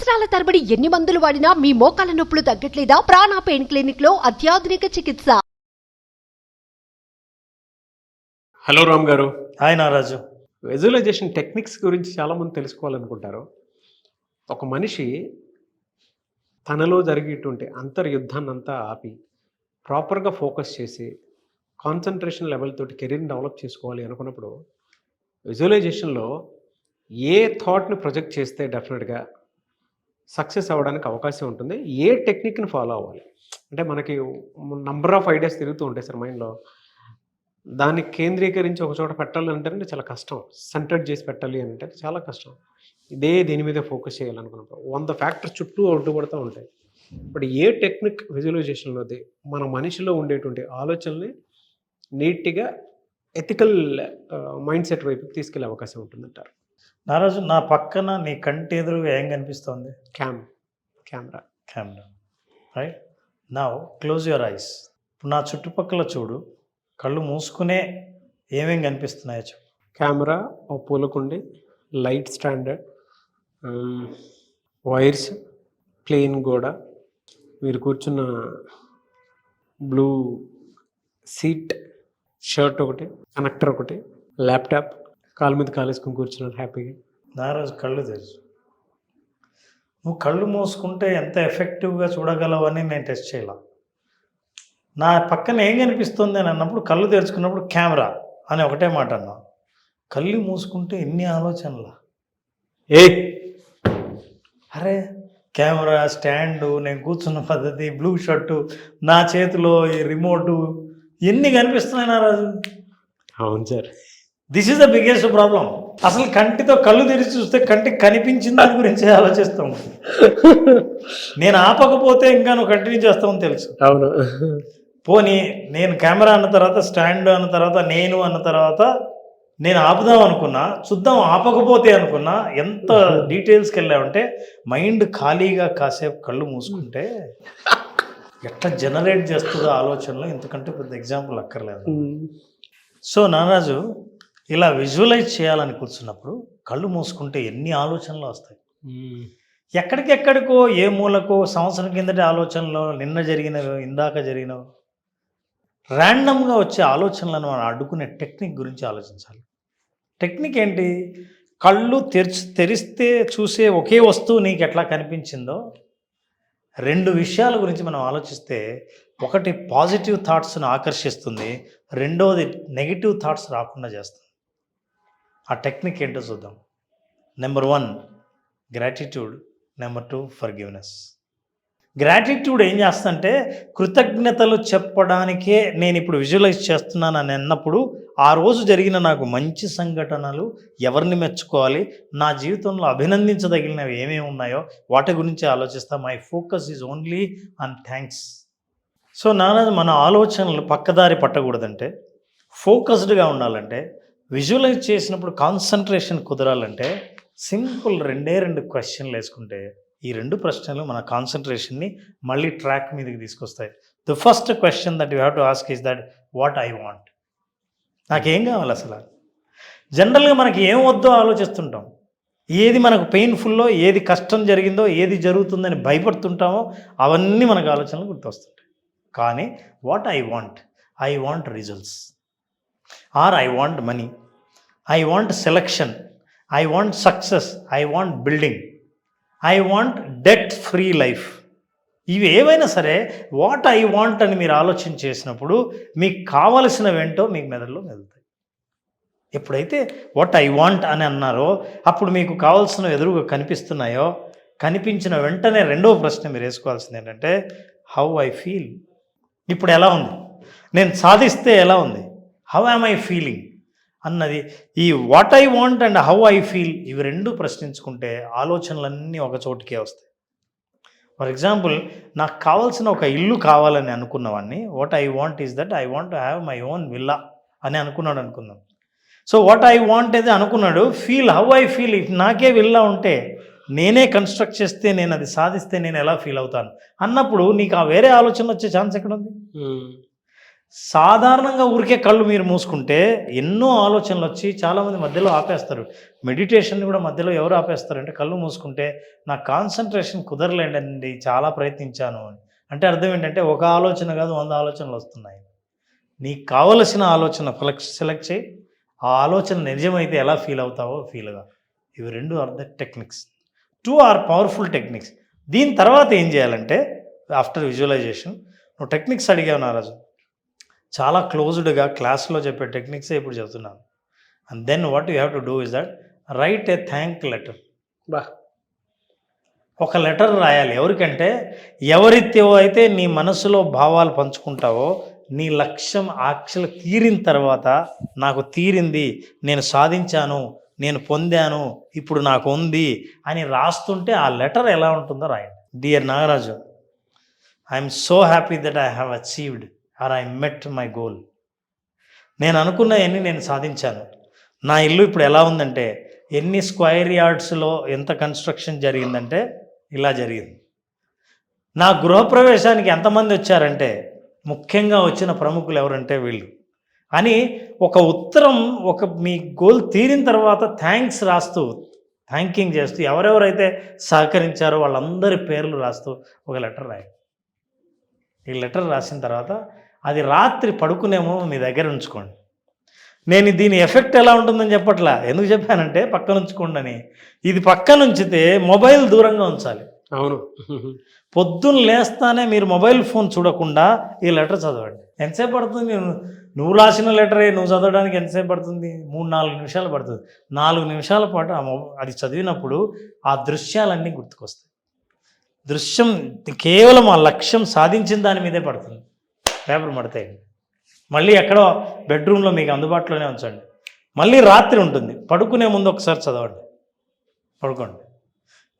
సంవత్సరాల తరబడి ఎన్ని మందులు వాడినా మీ మోకాల నొప్పులు తగ్గట్లేదా? ప్రాణ పెయిన్ క్లినిక్ లో అత్యాధునిక చికిత్స. హలో రామ్ గారు. హాయ్ నారాజు. విజువలైజేషన్ టెక్నిక్స్ గురించి చాలామంది తెలుసుకోవాలనుకుంటారు. ఒక మనిషి తనలో జరిగేటువంటి అంతర్యుద్ధాన్ని అంతా ఆపి ప్రాపర్గా ఫోకస్ చేసి కాన్సన్ట్రేషన్ లెవెల్ తోటి కెరీర్ని డెవలప్ చేసుకోవాలి అనుకున్నప్పుడు విజువలైజేషన్లో ఏ థాట్ని ప్రొజెక్ట్ చేస్తే డెఫినెట్గా సక్సెస్ అవ్వడానికి అవకాశం ఉంటుంది, ఏ టెక్నిక్ని ఫాలో అవ్వాలి అంటే మనకి నంబర్ ఆఫ్ ఐడియాస్ తిరుగుతూ ఉంటాయి సార్ మైండ్లో. దాన్ని కేంద్రీకరించి ఒక చోట పెట్టాలి అంటే చాలా కష్టం. సెంటర్డ్ చేసి పెట్టాలి అంటే చాలా కష్టం. దీని మీద ఫోకస్ చేయాలనుకున్నప్పుడు 100 ఫ్యాక్టర్స్ చుట్టూ అడ్డుపడుతూ ఉంటాయి. ఇప్పుడు ఏ టెక్నిక్ విజువలైజేషన్లోది మన మనిషిలో ఉండేటువంటి ఆలోచనల్ని నీట్గా ఎథికల్ మైండ్ సెట్ వైపుకి తీసుకెళ్లే అవకాశం ఉంటుందంటారు. నారాజు, నా పక్కన నీ కంటి ఎదురుగా ఏం కనిపిస్తోంది? Camera. Right now close your eyes. ఇప్పుడు నా చుట్టుపక్కల చూడు, కళ్ళు మూసుకునే ఏమేం కనిపిస్తున్నాయో చెప్పు. కెమెరా, ఓ పూలకుండి, లైట్ స్టాండర్డ్, వైర్స్, ప్లేన్ గోడ, మీరు కూర్చున్న బ్లూ సీట్, షర్ట్ ఒకటి, కనెక్టర్ ఒకటి, ల్యాప్టాప్, కాలు మీద కాలేసుకొని కూర్చున్నారు హ్యాపీగా. నారాజు, కళ్ళు తెరుచు. నువ్వు కళ్ళు మూసుకుంటే ఎంత ఎఫెక్టివ్గా చూడగలవని నేను టెస్ట్ చేయాల. నా పక్కన ఏం కనిపిస్తుంది అని అన్నప్పుడు కళ్ళు తెరుచుకున్నప్పుడు కెమెరా అని ఒకటే మాట అన్నా. కళ్ళు మూసుకుంటే ఎన్ని ఆలోచనలా! అరే కెమెరా, స్టాండు, నేను కూర్చున్న పద్ధతి, బ్లూ షర్టు, నా చేతిలో ఈ రిమోటు, ఎన్ని కనిపిస్తున్నాయి నారాజు. అవును sir, this is the biggest problem. అసలు కంటితో కళ్ళు తెరిచి చూస్తే కంటికి కనిపించిన దాని గురించి ఆలోచిస్తాం. నేను ఆపకపోతే ఇంకా నువ్వు కంటిన్యూ చేస్తామని తెలుసు. అవును. పోనీ నేను కెమెరా అన్న తర్వాత, స్టాండ్ అన్న తర్వాత, నేను అన్న తర్వాత నేను ఆపుదాం అనుకున్నా, చూద్దాం ఆపకపోతే అనుకున్నా, ఎంత డీటెయిల్స్కి వెళ్ళామంటే మైండ్ ఖాళీగా కాసేపు కళ్ళు మూసుకుంటే ఎట్లా జనరేట్ చేస్తుందో ఆలోచనలో, ఇంతకంటే పెద్ద ఎగ్జాంపుల్ అక్కర్లేదు. సో నారాజు, ఇలా విజువలైజ్ చేయాలని కూర్చున్నప్పుడు కళ్ళు మూసుకుంటే ఎన్ని ఆలోచనలు వస్తాయి. ఎక్కడికెక్కడికో, ఏ మూలకో, సంవత్సరం కిందటి ఆలోచనలో, నిన్న జరిగినవి, ఇందాక జరిగినవి, ర్యాండమ్గా వచ్చే ఆలోచనలను మనం అడ్డుకునే టెక్నిక్ గురించి ఆలోచించాలి. టెక్నిక్ ఏంటి? కళ్ళు తెరిస్తే చూసే ఒకే వస్తువు నీకు ఎట్లా కనిపించిందో 2 విషయాల గురించి మనం ఆలోచిస్తే, ఒకటి పాజిటివ్ థాట్స్ను ఆకర్షిస్తుంది, రెండోది నెగిటివ్ థాట్స్ రాకుండా చేస్తుంది. ఆ టెక్నిక్ ఏంటో చూద్దాం. Number 1 gratitude, number 2 forgiveness. Gratitude ఏం చేస్తుందంటే, కృతజ్ఞతలు చెప్పడానికే నేను ఇప్పుడు విజువలైజ్ చేస్తున్నాను అని అన్నప్పుడు, ఆ రోజు జరిగిన నాకు మంచి సంఘటనలు, ఎవరిని మెచ్చుకోవాలి, నా జీవితంలో అభినందించదగినవి ఏమేమి ఉన్నాయో వాటి గురించి ఆలోచిస్తా. My focus is only on thanks. So Naraju, మన ఆలోచనలు పక్కదారి పట్టకూడదంటే, ఫోకస్డ్గా ఉండాలంటే, విజువలైజ్ చేసినప్పుడు కాన్సన్ట్రేషన్ కుదరాలంటే, సింపుల్ 2 క్వశ్చన్లు వేసుకుంటే ఈ 2 ప్రశ్నలు మన కాన్సన్ట్రేషన్ని మళ్ళీ ట్రాక్ మీదకి తీసుకొస్తాయి. The first question that you have to ask is that what I want. నాకేం కావాలి అసలు? జనరల్గా మనకి ఏం వద్దో ఆలోచిస్తుంటాం. ఏది మనకు పెయిన్ఫుల్లో, ఏది కష్టం జరిగిందో, ఏది జరుగుతుందని భయపడుతుంటామో అవన్నీ మనకు ఆలోచనలు గుర్తొస్తుంటాయి. కానీ what I want results, or I want money, I want selection, I want success, I want building, I want debt free life. ఇవి ఏవైనా సరే వాట్ ఐ వాంట్ అని మీరు ఆలోచన చేసినప్పుడు మీకు కావలసినవేంటో మీకు మెదడులో మెదులుతాయి. ఎప్పుడైతే వాట్ ఐ వాంట్ అని అన్నారో అప్పుడు మీకు కావాల్సినవి ఎదురుగా కనిపిస్తున్నాయో, కనిపించిన వెంటనే 2వ ప్రశ్న మీరు వేసుకోవాల్సింది ఏంటంటే, హౌ ఐ ఫీల్. ఇప్పుడు ఎలా ఉంది? నేను సాధిస్తే ఎలా ఉంది? హౌ యామ్ ఐ ఫీలింగ్ అన్నది. ఈ what I want and how I feel, ఇవి 2 ప్రశ్నించుకుంటే ఆలోచనలన్నీ ఒక చోటుకే వస్తాయి. ఫర్ ఎగ్జాంపుల్, నాకు కావాల్సిన ఒక ఇల్లు కావాలని అనుకున్నవాడిని, what I want is that I want to have my own villa అని అనుకున్నాడు అనుకుందాం. సో వాట్ ఐ వాంట్ అయితే అనుకున్నాడు, feel how I feel. If నాకే విల్లా ఉంటే, నేనే కన్స్ట్రక్ట్ చేస్తే, నేను అది సాధిస్తే నేను ఎలా ఫీల్ అవుతాను అన్నప్పుడు నీకు ఆ వేరే ఆలోచన వచ్చే ఛాన్స్ ఎక్కడ ఉంది? సాధారణంగా ఊరికే కళ్ళు మీరు మూసుకుంటే ఎన్నో ఆలోచనలు వచ్చి చాలామంది మధ్యలో ఆపేస్తారు. మెడిటేషన్ కూడా మధ్యలో ఎవరు ఆపేస్తారంటే కళ్ళు మూసుకుంటే నాకు కాన్సన్ట్రేషన్ కుదరలేండి, చాలా ప్రయత్నించాను అని. అంటే అర్థం ఏంటంటే ఒక ఆలోచన కాదు 100 ఆలోచనలు వస్తున్నాయి. నీకు కావలసిన ఆలోచన సెలెక్ట్ చేయి, ఆ ఆలోచన నిజమైతే ఎలా ఫీల్ అవుతావో ఫీల్గా. ఇవి 2 are the techniques. 2 are powerful techniques. దీని తర్వాత ఏం చేయాలంటే ఆఫ్టర్ విజువలైజేషన్ నువ్వు టెక్నిక్స్ అడిగావు నా రోజు, చాలా క్లోజ్డ్గా క్లాస్లో చెప్పే టెక్నిక్సే ఇప్పుడు చెప్తున్నాను. And then what you have to do is that write a thank letter. బా, ఒక లెటర్ రాయాలి. ఎవరికంటే ఎవరితో అయితే నీ మనసులో భావాలు పంచుకుంటావో, నీ లక్ష్యం యాక్చువల్ తీరిన తర్వాత నాకు తీరింది, నేను సాధించాను, నేను పొందాను, ఇప్పుడు నాకు ఉంది అని రాస్తుంటే ఆ లెటర్ ఎలా ఉంటుందో రాయండి. Dear Nagaraju, I'm so happy that I have achieved or I met my goal. నేను అనుకున్నవన్నీ నేను సాధించాను. నా ఇల్లు ఇప్పుడు ఎలా ఉందంటే ఎన్ని స్క్వేర్ యార్డ్స్లో ఎంత కన్స్ట్రక్షన్ జరిగిందంటే ఇలా జరిగింది. నా గృహప్రవేశానికి ఎంతమంది వచ్చారంటే ముఖ్యంగా వచ్చిన ప్రముఖులు ఎవరంటే వీళ్ళు అని ఒక ఉత్తరం, ఒక మీ గోల్ తీరిన తర్వాత థ్యాంక్స్ రాస్తూ, థ్యాంకింగ్ చేస్తూ, ఎవరెవరైతే సహకరించారో వాళ్ళందరి పేర్లు రాస్తూ ఒక లెటర్ రాయండి. ఈ లెటర్ రాసిన తర్వాత అది రాత్రి పడుకునేమో మీ దగ్గర ఉంచుకోండి. నేను దీని ఎఫెక్ట్ ఎలా ఉంటుందని చెప్పట్లా, ఎందుకు చెప్పానంటే పక్కన ఉంచుకోండి అని. ఇది పక్కన ఉంచితే మొబైల్ దూరంగా ఉంచాలి. అవును. పొద్దున్న లేస్తానే మీరు మొబైల్ ఫోన్ చూడకుండా ఈ లెటర్ చదవండి. ఎంతసేపు పడుతుంది? నువ్వు రాసిన లెటరే నువ్వు చదవడానికి ఎంతసేపు పడుతుంది? 3-4 నిమిషాలు పడుతుంది. 4 నిమిషాల పాటు అది చదివినప్పుడు ఆ దృశ్యాలన్నీ గుర్తుకొస్తాయి. దృశ్యం కేవలం ఆ లక్ష్యం సాధించిన దాని మీదే పడుతుంది. పేపర్ మడతాయండి, మళ్ళీ ఎక్కడో బెడ్రూమ్లో మీకు అందుబాటులోనే ఉంచండి. మళ్ళీ రాత్రి ఉంటుంది, పడుకునే ముందు ఒకసారి చదవండి, పడుకోండి.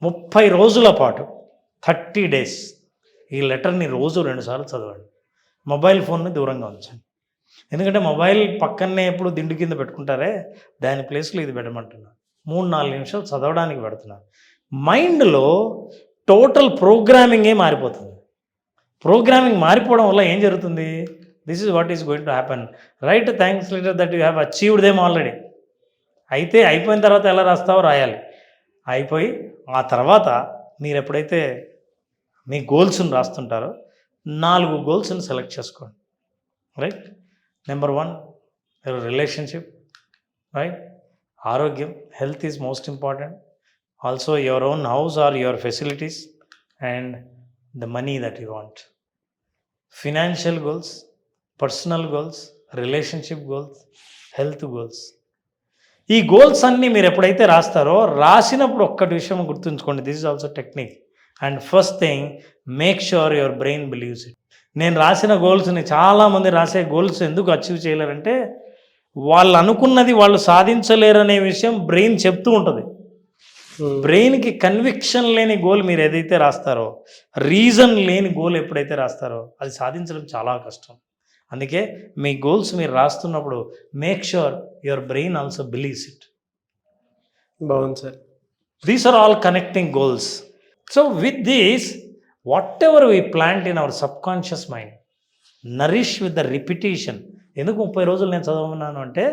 30 రోజుల పాటు 30 days ఈ లెటర్ని రోజు 2 సార్లు చదవండి. మొబైల్ ఫోన్ని దూరంగా ఉంచండి. ఎందుకంటే మొబైల్ పక్కనే ఎప్పుడు దిండు కింద పెట్టుకుంటారే, దాని ప్లేస్లో ఇది పెట్టమంటున్నాను. 3-4 నిమిషాలు చదవడానికి పెడుతున్నాను. మైండ్లో టోటల్ ప్రోగ్రామింగే మారిపోతుంది. ప్రోగ్రామింగ్ మారిపోవడం వల్ల ఏం జరుగుతుంది? This is what is going to happen. Right thanks letter that you have achieved them already. అయితే అయిపోయిన తర్వాత ఎలా రాస్తావో రాయాలి. అయిపోయి ఆ తర్వాత మీరు ఎప్పుడైతే మీ గోల్స్ని రాస్తుంటారో 4 గోల్స్ని సెలెక్ట్ చేసుకోండి. Right, number 1 your relationship, right, ఆరోగ్యం, health is most important. Also your own house or your facilities and the money that you want. Financial goals, personal goals, relationship goals, health goals. ఈ goals అన్నీ మీరు ఎప్పుడైతే రాస్తారో రాసినప్పుడు ఒక్కటి విషయం గుర్తుంచుకోండి, this is also technique. And first thing, make sure your brain believes it. నేను రాసిన గోల్స్ని చాలామంది రాసే గోల్స్ ఎందుకు అచీవ్ చేయలేరంటే వాళ్ళు అనుకున్నది వాళ్ళు సాధించలేరనే విషయం బ్రెయిన్ చెప్తూ ఉంటుంది. బ్రెయిన్కి కన్విక్షన్ లేని గోల్ మీరు ఏదైతే రాస్తారో, రీజన్ లేని గోల్ ఎప్పుడైతే రాస్తారో అది సాధించడం చాలా కష్టం. అందుకే మీ గోల్స్ మీరు రాస్తున్నప్పుడు make sure your brain also believes it. బాగుంది sir. These are all connecting goals. So with these whatever we plant in our subconscious mind nourish with the repetition. ఎందుకు 30 రోజులు నేను చదవమన్నాను అంటే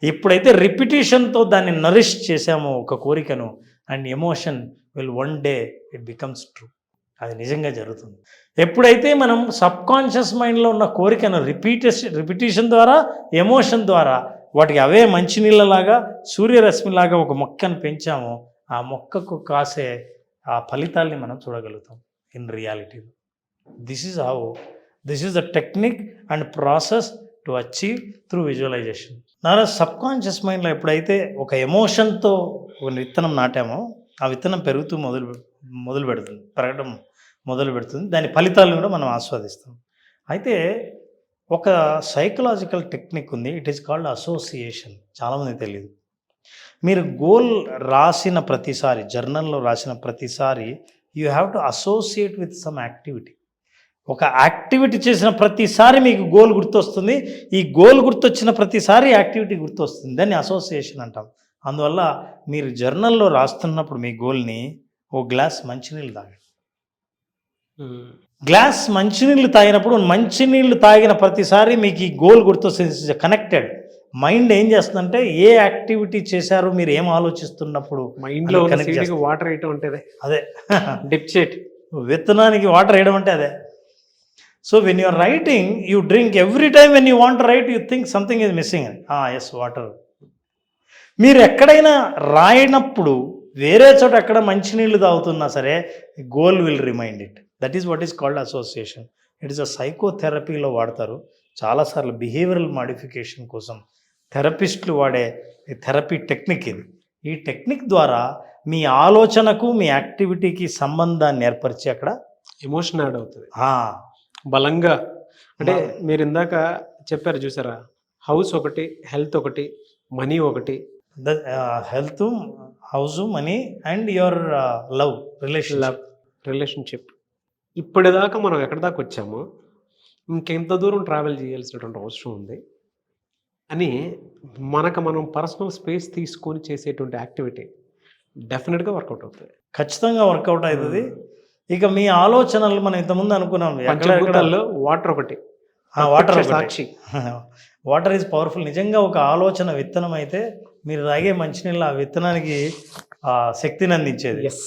ఎప్పుడైతే రిపిటేషన్తో దాన్ని నరిష్ చేసామో ఒక కోరికను, and emotion will one day it becomes true. అది నిజంగా జరుగుతుంది. ఎప్పుడైతే మనం సబ్కాన్షియస్ మైండ్లో ఉన్న కోరికను రిపిటేషన్ ద్వారా, ఎమోషన్ ద్వారా వాటికి అవే మంచినీళ్ళలాగా, సూర్యరశ్మిలాగా ఒక మొక్కను పెంచామో ఆ మొక్కకు కాసే ఆ ఫలితాల్ని మనం చూడగలుగుతాం in reality. This is the technique and process to achieve through visualisation. నా సబ్కాన్షియస్ మైండ్లో ఎప్పుడైతే ఒక ఎమోషన్తో ఒక విత్తనం నాటామో ఆ విత్తనం పెరుగుతూ పెరగడం మొదలు పెడుతుంది. దాని ఫలితాలను కూడా మనం ఆస్వాదిస్తాం. అయితే ఒక సైకలాజికల్ టెక్నిక్ ఉంది, ఇట్ ఈస్ కాల్డ్ అసోసియేషన్. చాలామందికి తెలియదు. మీరు గోల్ రాసిన ప్రతిసారి, జర్నల్లో రాసిన ప్రతిసారి you have to associate with some activity. ఒక యాక్టివిటీ చేసిన ప్రతిసారి మీకు గోల్ గుర్తొస్తుంది. ఈ గోల్ గుర్తొచ్చిన ప్రతిసారి యాక్టివిటీ గుర్తొస్తుంది. దాన్ని అసోసియేషన్ అంటాం. అందువల్ల మీరు జర్నల్లో రాస్తున్నప్పుడు మీ గోల్ని ఓ గ్లాస్ మంచినీళ్ళు తాగండి. గ్లాస్ మంచినీళ్ళు తాగినప్పుడు మంచినీళ్ళు తాగిన ప్రతిసారి మీకు ఈ గోల్ గుర్తొస్తుంది. కనెక్టెడ్ మైండ్ ఏం చేస్తుందంటే ఏ యాక్టివిటీ చేశారో మీరు ఏం ఆలోచిస్తున్నప్పుడు మైండ్లో అది ఉన్న connect సీడ్కి చేస్తుంది. వాటర్ వేయటం అంటే అదే డిప్ చేయట్. విత్తనానికి వాటర్ వేయడం అంటే అదే. So when you're writing you drink every time when you want right you think something is missing అని. Yes water. మీరు ఎక్కడైనా రాయనప్పుడు వేరే చోట ఎక్కడ మంచినీళ్ళు తాగుతున్నా సరే goal will remind it. That is what is called association. It is a సైకోథెరపీలో వాడతారు చాలాసార్లు. బిహేవియరల్ మాడిఫికేషన్ కోసం థెరపిస్టులు వాడే థెరపీ టెక్నిక్ ఇది. ఈ టెక్నిక్ ద్వారా మీ ఆలోచనకు మీ యాక్టివిటీకి సంబంధాన్ని ఏర్పరిచి అక్కడ ఎమోషన్ యాడ్ అవుతుంది ఆ, బలంగా. అంటే మీరు ఇందాక చెప్పారు చూసారా, హౌస్ ఒకటి, హెల్త్ ఒకటి, మనీ ఒకటి. Health, house, money and your love relationship. ఇప్పటిదాకా మనం ఎక్కడి దాకా వచ్చామో ఇంకెంత దూరం ట్రావెల్ చేయాల్సినటువంటి అవసరం ఉంది అని మనం పర్సనల్ స్పేస్ తీసుకొని చేసేటువంటి యాక్టివిటీ డెఫినెట్గా వర్కౌట్ అవుతుంది. ఖచ్చితంగా వర్కౌట్ అవుతుంది. ఇక మీ ఆలోచనలు మనం ఇంతకుముందు అనుకున్నాం పంచభూతాల్లో వాటర్ ఒకటి, water Sakshi. Water is powerful. నిజంగా ఒక ఆలోచన విత్తనం అయితే మీరు తాగే మంచినీళ్ళు ఆ విత్తనానికి శక్తిని అందించేది. Yes,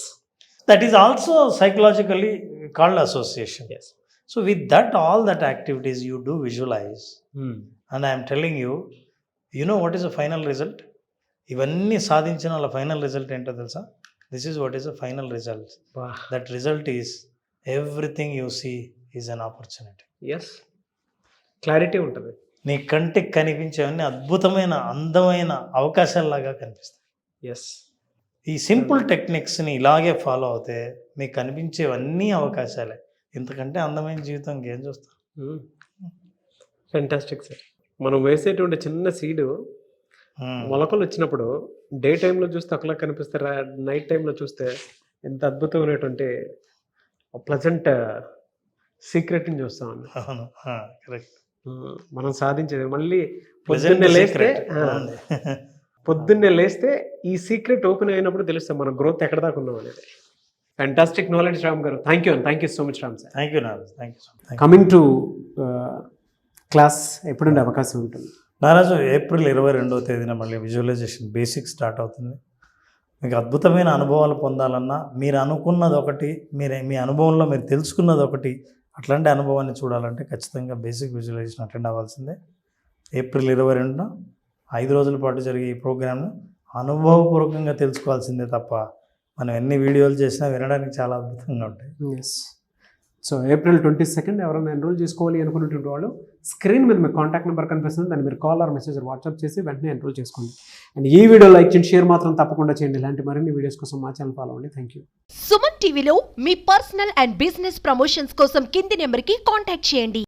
that is also psychologically called association. So with that all that activities you do visualize and I'm telling you, you know what is the final result. ఇవన్నీ సాధించిన వాళ్ళ ఫైనల్ రిజల్ట్ ఏంటో తెలుసా? This is what is the final result. That result is everything you see is an opportunity. Yes, clarity ఉంటుంది. నీ కంటికి కనిపించేవన్నీ అద్భుతమైన అందమైన అవకాశాలలాగా కనిపిస్తాయి. ఎస్, ఈ సింపుల్ టెక్నిక్స్ని ఇలాగే ఫాలో అవుతే మీకు కనిపించేవన్నీ అవకాశాలే. ఇంతకంటే అందమైన జీవితం ఇంకేం చూస్తాం. Fantastic sir. మనం వేసేటువంటి చిన్న సీడు మొలకలు వచ్చినప్పుడు డే టైంలో చూస్తే ఒకలా కనిపిస్తారా, నైట్ టైంలో చూస్తే ఎంత అద్భుతమైనటువంటి ప్లజెంట్ సీక్రెట్ని చూస్తామండి. అవును, కరెక్ట్. మనం సాధించేది మళ్ళీ పొద్దున్నే లేస్తే ఈ సీక్రెట్ ఓపెన్ అయినప్పుడు తెలుస్తాం మన గ్రోత్ ఎక్కడ దాకా ఉన్నాం అనేది. ఫ్యాంటాస్టిక్ నాలెడ్జ్ రామ్ గారు. Thank you so much Ram sir. Thank you Naraju. Thank you so much. Coming to class ఎప్పుడుండే అవకాశం ఉంటుంది? నారాజు ఏప్రిల్ 22వ తేదీన మళ్ళీ విజువలైజేషన్ బేసిక్ స్టార్ట్ అవుతుంది. మీకు అద్భుతమైన అనుభవాలు పొందాలన్నా మీరు అనుకున్నది ఒకటి, మీ అనుభవంలో మీరు తెలుసుకున్నది ఒకటి, అట్లాంటి అనుభవాన్ని చూడాలంటే ఖచ్చితంగా బేసిక్ విజువలైజేషన్ అటెండ్ అవ్వాల్సిందే. ఏప్రిల్ 22న 5 రోజుల పాటు జరిగే ఈ ప్రోగ్రామ్ను అనుభవపూర్వకంగా తెలుసుకోవాల్సిందే తప్ప మనం ఎన్ని వీడియోలు చేసినా వినడానికి చాలా అద్భుతంగా ఉంటాయి. ఎస్. సో ఏప్రిల్ 22 ఎవరైనా ఎన్రోల్ చేసుకోవాలి అనుకున్నటువంటి వాళ్ళు స్క్రీన్ మీద మీ కాంటాక్ట్ నెంబర్ కనిపిస్తుంది, దాన్ని మీరు కాల్ ఆర్ మెసేజ్ వాట్సాప్ చేసి వెంటనే ఎన్రోల్ చేసుకోండి. అండ్ ఈ వీడియో లైక్ చేయండి, షేర్ మాత్రం తప్పకుండా చేయండి. ఇలాంటి మరిన్ని వీడియోస్ కోసం మా ఛానల్ ఫాలో అవ్వండి. Thank you. సుమన్ టీవీలో మీ పర్సనల్ అండ్ బిజినెస్ ప్రమోషన్స్ కోసం కింది నెంబర్కి కాంటాక్ట్ చేయండి.